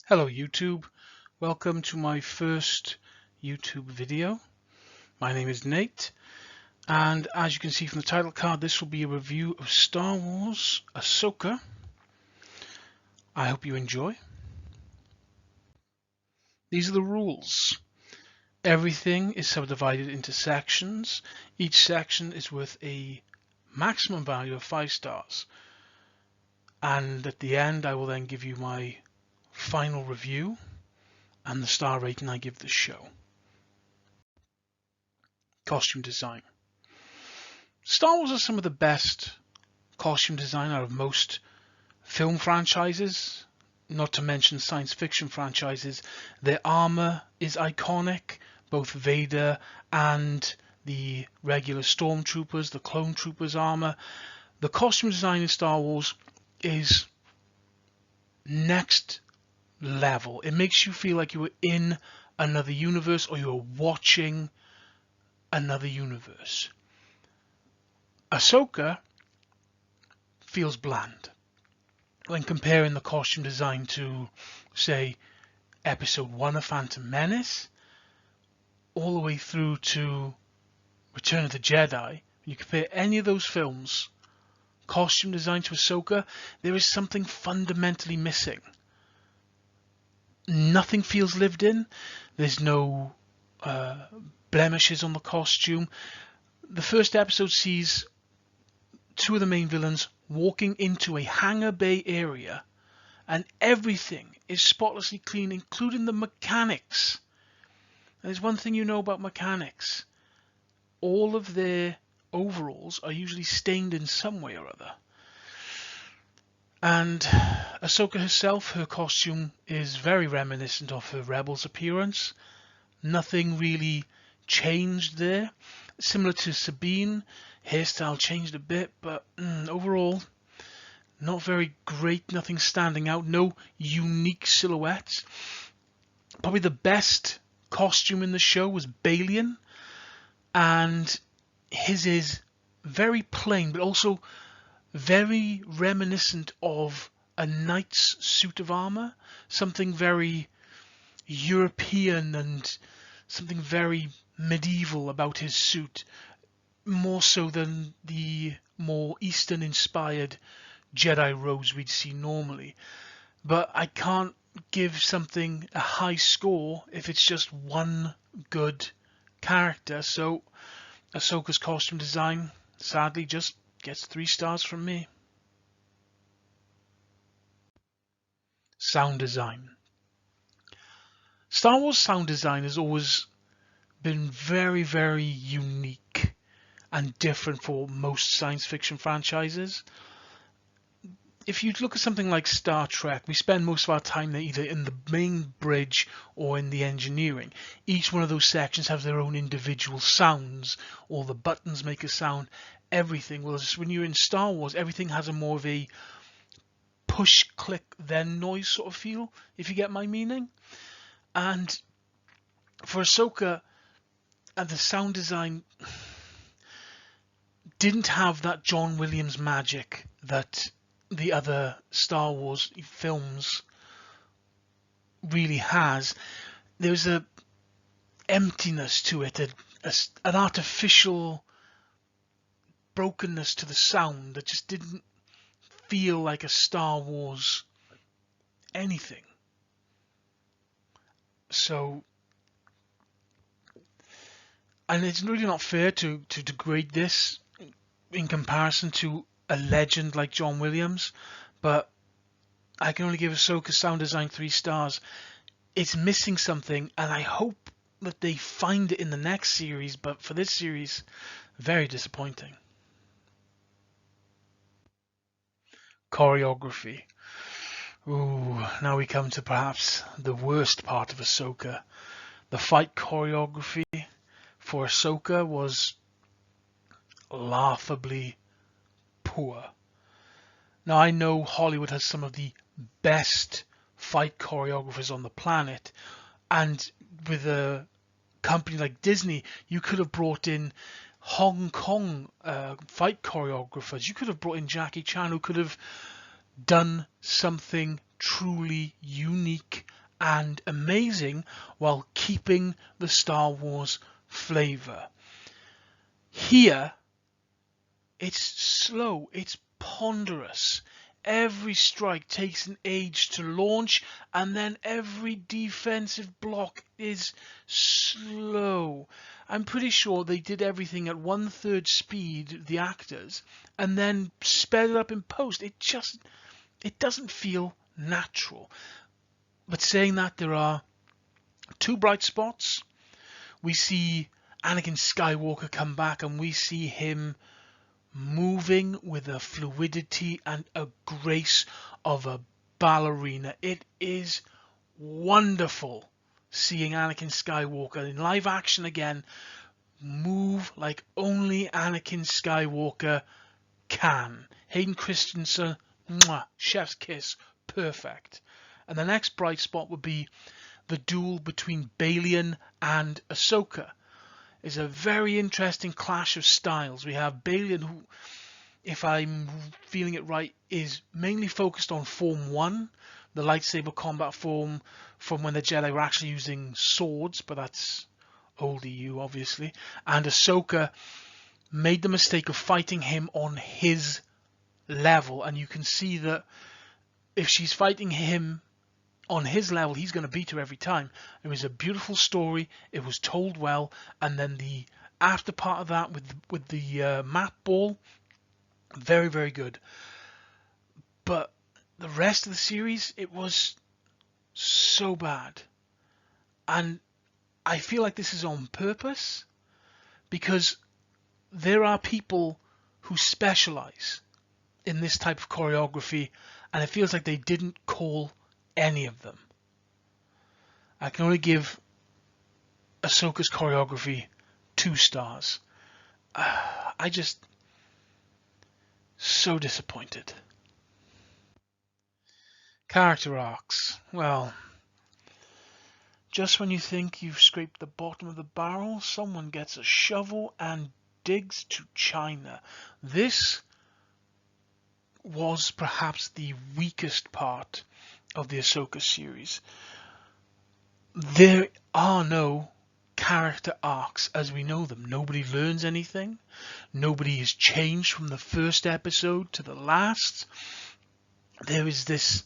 Hello YouTube, welcome to my first YouTube video. My name is Nate, and as you can see from the title card, this will be a review of Star Wars Ahsoka. I hope you enjoy. These are the rules. Everything is subdivided into sections. Each section is worth a maximum value of 5 stars. And at the end I will then give you my final review and the star rating I give the show. Costume design. Star Wars has some of the best costume design out of most film franchises, not to mention science fiction franchises. Their armor is iconic, both Vader and the regular stormtroopers, the clone troopers armor. The costume design in Star Wars is next level. It makes you feel like you were in another universe or you were watching another universe. Ahsoka feels bland when comparing the costume design to, say, Episode 1 of Phantom Menace all the way through to Return of the Jedi. When you compare any of those films, costume design to Ahsoka, there is something fundamentally missing. Nothing feels lived in. There's no blemishes on the costume. The first episode sees two of the main villains walking into a hangar bay area and everything is spotlessly clean, including the mechanics. And there's one thing you know about mechanics. All of their overalls are usually stained in some way or other. And Ahsoka herself, her costume is very reminiscent of her Rebels appearance. Nothing really changed there. Similar to Sabine, hairstyle changed a bit, but overall, not very great, nothing standing out, no unique silhouettes. Probably the best costume in the show was Balian, and his is very plain, but also very reminiscent of a knight's suit of armor, something very European and something very medieval about his suit, more so than the more Eastern inspired Jedi robes we'd see normally. But I can't give something a high score if it's just one good character, so Ahsoka's costume design sadly just gets 3 stars from me. Sound design. Star Wars sound design has always been very, very unique and different for most science fiction franchises. If you look at something like Star Trek, we spend most of our time there either in the main bridge or in the engineering. Each one of those sections have their own individual sounds. All the buttons make a sound, everything. Whereas when you're in Star Wars, everything has a more of a push, click, then noise sort of feel, if you get my meaning. And for Ahsoka, the sound design didn't have that John Williams magic that the other Star Wars films really has. There's a emptiness to it, an artificial brokenness to the sound that just didn't feel like a Star Wars anything. So, and it's really not fair to degrade this in comparison to a legend like John Williams, but I can only give Ahsoka's sound design 3 stars. It's missing something, and I hope that they find it in the next series, but for this series, very disappointing. Choreography. Ooh, now we come to perhaps the worst part of Ahsoka. The fight choreography for Ahsoka was laughably poor. Now I know Hollywood has some of the best fight choreographers on the planet, and with a company like Disney, you could have brought in Hong Kong fight choreographers. You could have brought in Jackie Chan, who could have done something truly unique and amazing while keeping the Star Wars flavor. Here, it's slow, it's ponderous. Every strike takes an age to launch, and then every defensive block is slow. I'm pretty sure they did everything at 1/3 speed, the actors, and then sped it up in post. It doesn't feel natural. But saying that, there are two bright spots. We see Anakin Skywalker come back, and we see him moving with a fluidity and a grace of a ballerina. It is wonderful seeing Anakin Skywalker in live action again move like only Anakin Skywalker can. Hayden Christensen, mwah, chef's kiss, perfect. And the next bright spot would be the duel between Balian and Ahsoka. Is a very interesting clash of styles. We have Balian, who, if I'm feeling it right, is mainly focused on Form 1, the lightsaber combat form from when the Jedi were actually using swords, but that's old EU, obviously. And Ahsoka made the mistake of fighting him on his level, and you can see that if she's fighting him on his level, he's going to beat her every time. It was a beautiful story. It was told well, and then the after part of that with the map ball, very, very good. But the rest of the series, it was so bad, and I feel like this is on purpose because there are people who specialize in this type of choreography, and it feels like they didn't call any of them. I can only give Ahsoka's choreography 2 stars. I just so disappointed. Character arcs. Well, just when you think you've scraped the bottom of the barrel, someone gets a shovel and digs to China. This was perhaps the weakest part of the Ahsoka series. There are no character arcs as we know them. Nobody learns anything. Nobody is changed from the first episode to the last. There is this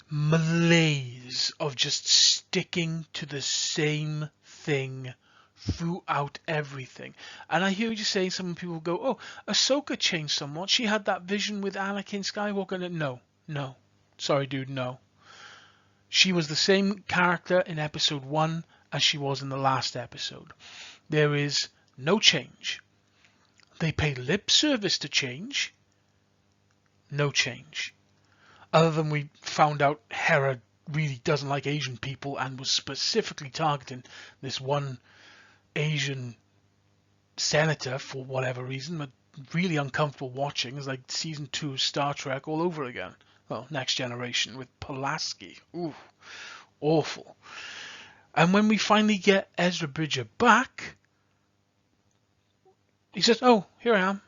malaise of just sticking to the same thing throughout everything. And I hear you saying, some people go, oh, Ahsoka changed somewhat. She had that vision with Anakin Skywalker. No. Sorry, dude, no. She was the same character in episode 1 as she was in the last episode. There is no change. They pay lip service to change. No change. Other than we found out Hera really doesn't like Asian people and was specifically targeting this one Asian senator for whatever reason, but really uncomfortable watching. It's like season 2 of Star Trek all over again. Well, Next Generation with Pulaski. Ooh, awful. And when we finally get Ezra Bridger back, he says, oh, here I am.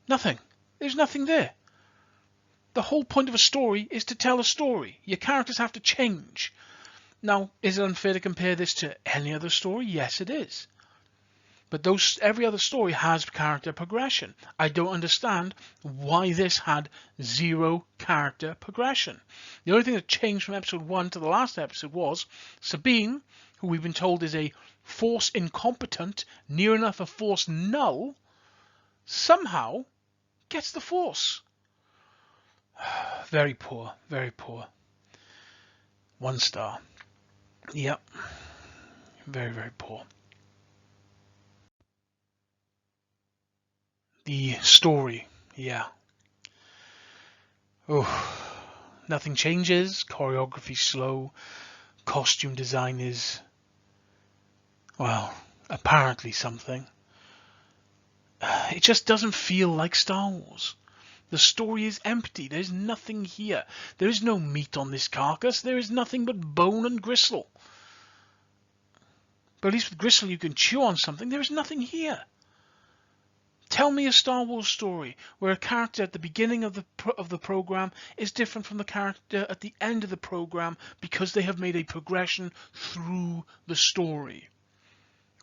Nothing. There's nothing there. The whole point of a story is to tell a story. Your characters have to change. Now, is it unfair to compare this to any other story? Yes, it is. But every other story has character progression. I don't understand why this had 0 character progression. The only thing that changed from episode 1 to the last episode was Sabine, who we've been told is a force incompetent, near enough a force null, somehow gets the force. Very poor, very poor. 1 star. Yep. Very, very poor. The story, yeah. Oh, nothing changes. Choreography slow. Costume design is, well, apparently something. It just doesn't feel like Star Wars. The story is empty. There's nothing here. There is no meat on this carcass. There is nothing but bone and gristle. But at least with gristle you can chew on something. There is nothing here. Tell me a Star Wars story where a character at the beginning of the program is different from the character at the end of the program because they have made a progression through the story.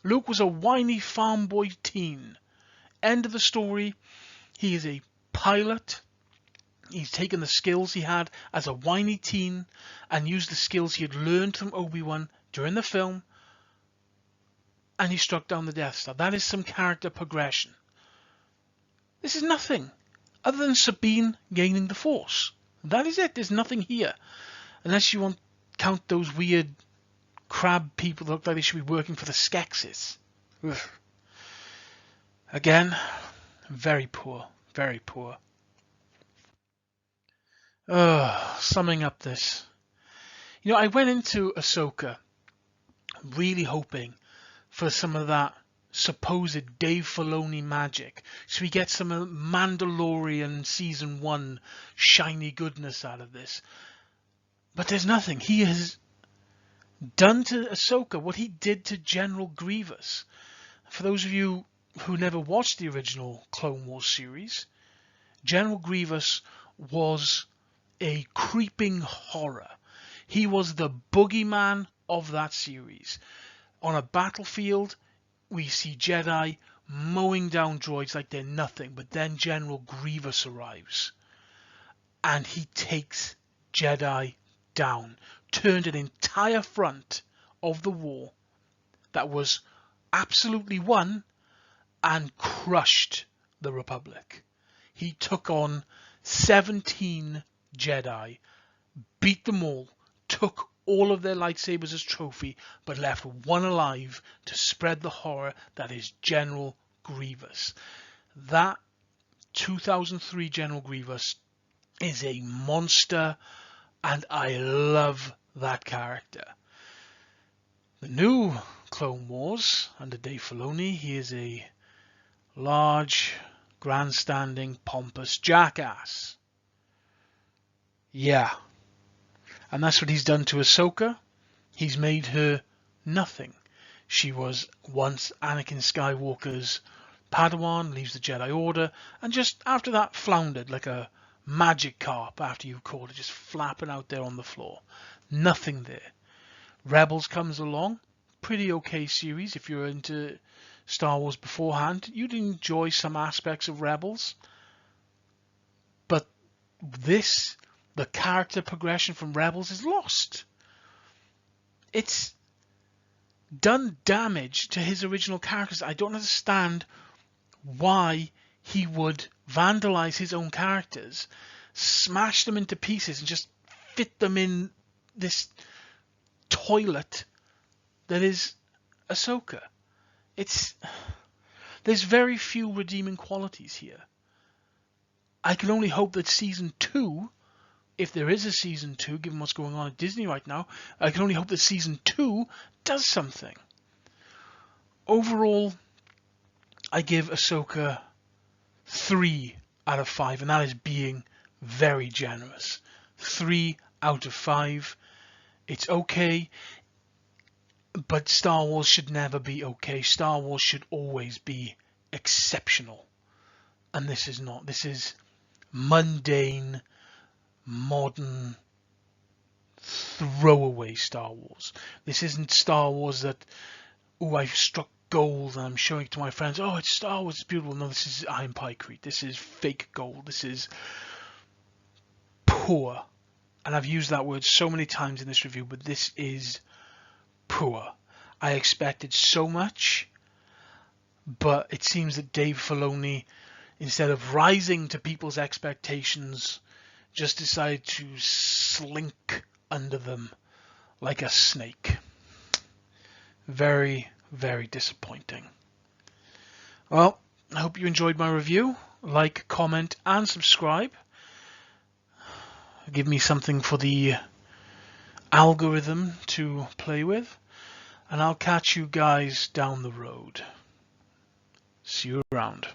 Luke was a whiny farm boy teen. End of the story. He is a pilot. He's taken the skills he had as a whiny teen and used the skills he had learned from Obi-Wan during the film, and he struck down the Death Star. That is some character progression. This is nothing other than Sabine gaining the Force. That is it. There's nothing here. Unless you want to count those weird crab people that look like they should be working for the Skeksis. Ugh. Again, very poor. Very poor. Summing up this. I went into Ahsoka really hoping for some of that supposed Dave Filoni magic, so we get some Mandalorian season 1 shiny goodness out of this. But there's nothing. He has done to Ahsoka what he did to General Grievous. For those of you who never watched the original Clone Wars series, General Grievous was a creeping horror. He was the boogeyman of that series. On a battlefield, we see Jedi mowing down droids like they're nothing, but then General Grievous arrives and he takes Jedi down, turned an entire front of the war that was absolutely won and crushed the Republic. He took on 17 Jedi, beat them all, took all of their lightsabers as trophy, but left one alive to spread the horror that is General Grievous. That 2003 General Grievous is a monster, and I love that character. The new Clone Wars under Dave Filoni, he is a large, grandstanding, pompous jackass. Yeah. And that's what he's done to Ahsoka. He's made her nothing. She was once Anakin Skywalker's Padawan, leaves the Jedi Order, and just after that floundered like a magic carp after you caught it, just flapping out there on the floor. Nothing there. Rebels comes along. Pretty okay series. If you're into Star Wars beforehand, you'd enjoy some aspects of Rebels. But this, the character progression from Rebels, is lost. It's done damage to his original characters. I don't understand why he would vandalize his own characters, smash them into pieces, and just fit them in this toilet that is Ahsoka. There's very few redeeming qualities here. I can only hope that season 2, if there is a season 2, given what's going on at Disney right now, I can only hope that season 2 does something. Overall, I give Ahsoka 3 out of 5, and that is being very generous. 3 out of 5. It's okay, but Star Wars should never be okay. Star Wars should always be exceptional. And this is not. This is mundane, modern, throwaway Star Wars. This isn't Star Wars that, oh, I've struck gold and I'm showing it to my friends. Oh, it's Star Wars, it's beautiful. No, this is Iron Pie-Crete. This is fake gold. This is poor. And I've used that word so many times in this review, but this is poor. I expected so much, but it seems that Dave Filoni, instead of rising to people's expectations, just decided to slink under them like a snake. Very, very disappointing. Well, I hope you enjoyed my review. Like, comment, and subscribe. Give me something for the algorithm to play with. And I'll catch you guys down the road. See you around.